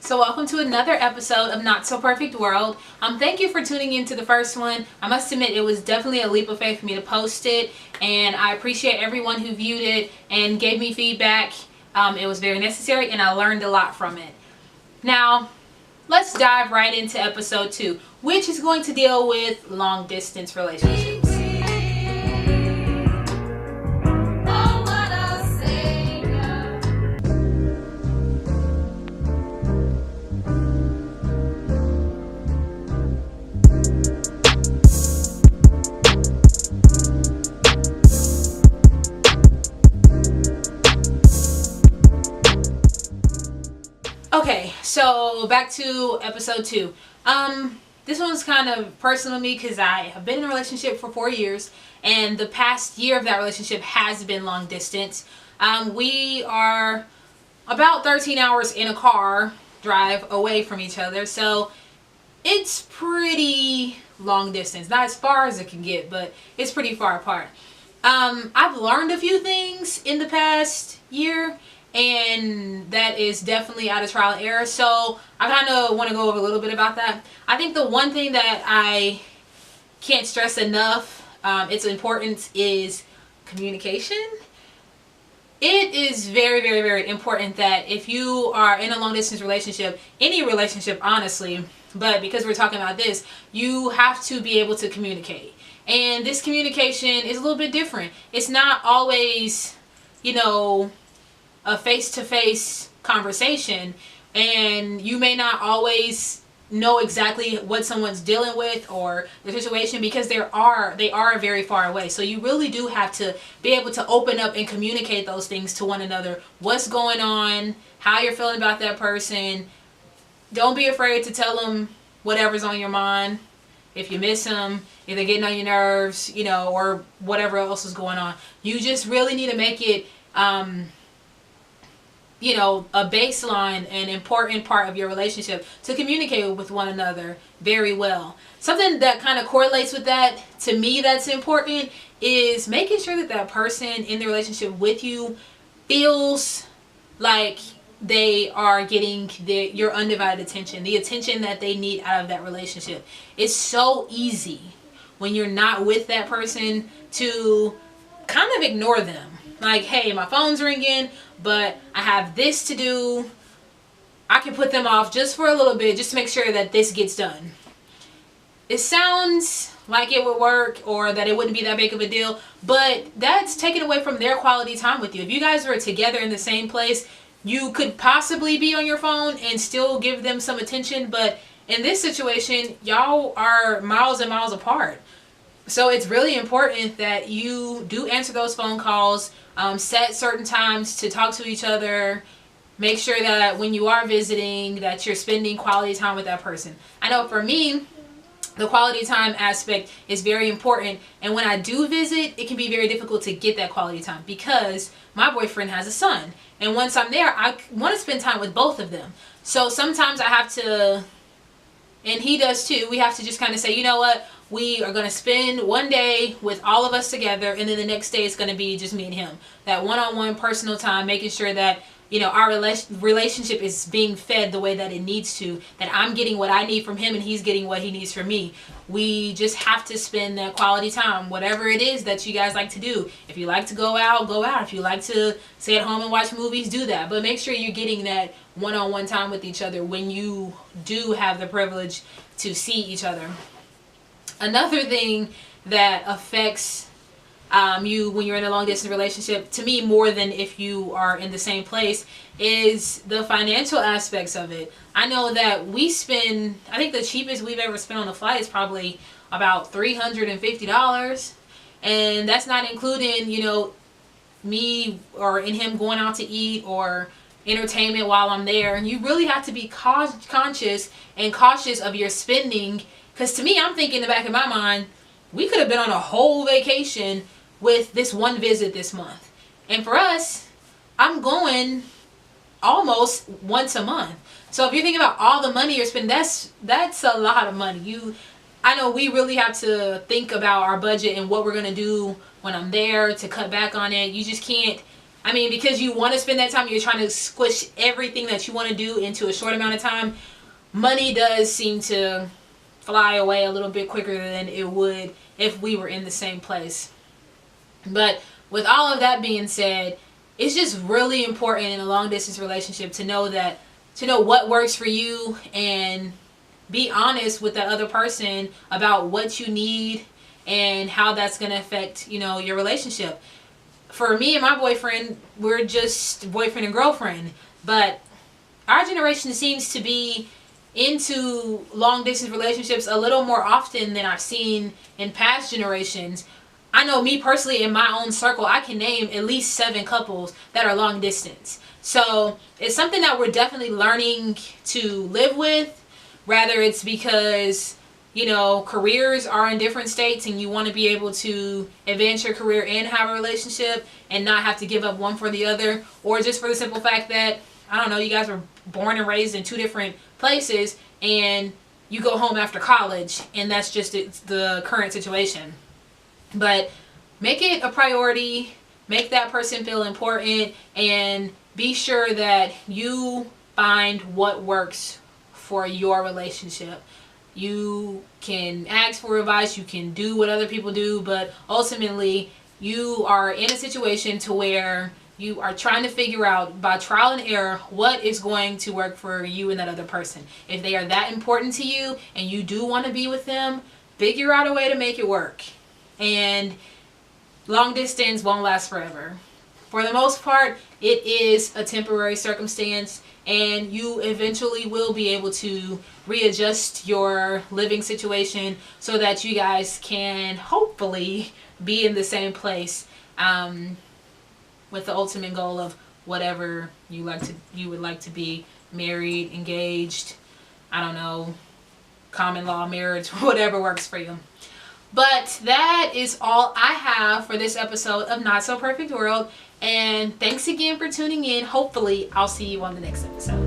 So welcome to another episode of Not So Perfect World. Thank you for tuning into the first one. I must admit it was definitely a leap of faith for me to post it, and I appreciate everyone who viewed it and gave me feedback. It was very necessary and I learned a lot from it. Now, let's dive right into episode 2, which is going to deal with long distance relationships. Okay, so back to episode 2. This one's kind of personal to me because I have been in a relationship for 4 years, and the past year of that relationship has been long distance. We are about 13 hours in a car drive away from each other, so it's pretty long distance. Not as far as it can get, but it's pretty far apart. I've learned a few things in the past year, and that is definitely out of trial and error. So I kind of want to go over a little bit about that. I think the one thing that I can't stress enough, its importance, is communication. It is very, very, very important that if you are in a long distance relationship, any relationship honestly, but because we're talking about this, you have to be able to communicate. And this communication is a little bit different. It's not always, a face-to-face conversation, and you may not always know exactly what someone's dealing with or the situation because they are very far away. So you really do have to be able to open up and communicate those things to one another. What's going on, how you're feeling about that person. Don't be afraid to tell them whatever's on your mind. If you miss them, if they're getting on your nerves, or whatever else is going on. You just really need to make it a baseline, an important part of your relationship to communicate with one another very well. Something that kind of correlates with that, to me, that's important, is making sure that that person in the relationship with you feels like they are getting your undivided attention, the attention that they need out of that relationship. It's so easy when you're not with that person to kind of ignore them. Like, hey, my phone's ringing, but I have this to do. I can put them off just for a little bit, just to make sure that this gets done. It sounds like it would work or that it wouldn't be that big of a deal, but that's taken away from their quality time with you. If you guys were together in the same place, you could possibly be on your phone and still give them some attention, but in this situation, y'all are miles and miles apart. So it's really important that you do answer those phone calls, set certain times to talk to each other, make sure that when you are visiting that you're spending quality time with that person. I know for me, the quality time aspect is very important, and when I do visit, it can be very difficult to get that quality time because my boyfriend has a son, and once I'm there, I want to spend time with both of them. So sometimes I have to, and he does too, we have to just kind of say, you know what, we are going to spend one day with all of us together, and then the next day it's going to be just me and him. That one-on-one personal time, making sure that our relationship is being fed the way that it needs to, that I'm getting what I need from him and he's getting what he needs from me. We just have to spend that quality time, whatever it is that you guys like to do. If you like to go out, go out. If you like to stay at home and watch movies, do that. But make sure you're getting that one-on-one time with each other when you do have the privilege to see each other. Another thing that affects you when you're in a long distance relationship, to me more than if you are in the same place, is the financial aspects of it. I know that we spend, I think the cheapest we've ever spent on a flight is probably about $350, and that's not including me or in him going out to eat or entertainment while I'm there. And you really have to be conscious and cautious of your spending, because to me, I'm thinking in the back of my mind, we could have been on a whole vacation with this one visit this month. And for us, I'm going almost once a month. So if you think about all the money you're spending, that's a lot of money. I know we really have to think about our budget and what we're going to do when I'm there to cut back on it. You just can't I mean, because you want to spend that time, you're trying to squish everything that you want to do into a short amount of time. Money does seem to fly away a little bit quicker than it would if we were in the same place. But with all of that being said, it's just really important in a long distance relationship to know what works for you, and be honest with that other person about what you need and how that's going to affect, your relationship. For me and my boyfriend, we're just boyfriend and girlfriend, but our generation seems to be into long distance relationships a little more often than I've seen in past generations. I know me personally, in my own circle, I can name at least 7 couples that are long distance. So it's something that we're definitely learning to live with, whether it's because, careers are in different states and you want to be able to advance your career and have a relationship and not have to give up one for the other, or just for the simple fact that, I don't know, you guys were born and raised in 2 different places and you go home after college, and that's just the current situation. But make it a priority, make that person feel important, and be sure that you find what works for your relationship. You can ask for advice, you can do what other people do, but ultimately you are in a situation to where you are trying to figure out by trial and error what is going to work for you and that other person. If they are that important to you and you do want to be with them, figure out a way to make it work. And long distance won't last forever. For the most part, it is a temporary circumstance, and you eventually will be able to readjust your living situation so that you guys can hopefully be in the same place, with the ultimate goal of whatever you would like to be: married, engaged, I don't know, common law marriage, whatever works for you. But that is all I have for this episode of Not So Perfect World. And thanks again for tuning in. Hopefully, I'll see you on the next episode.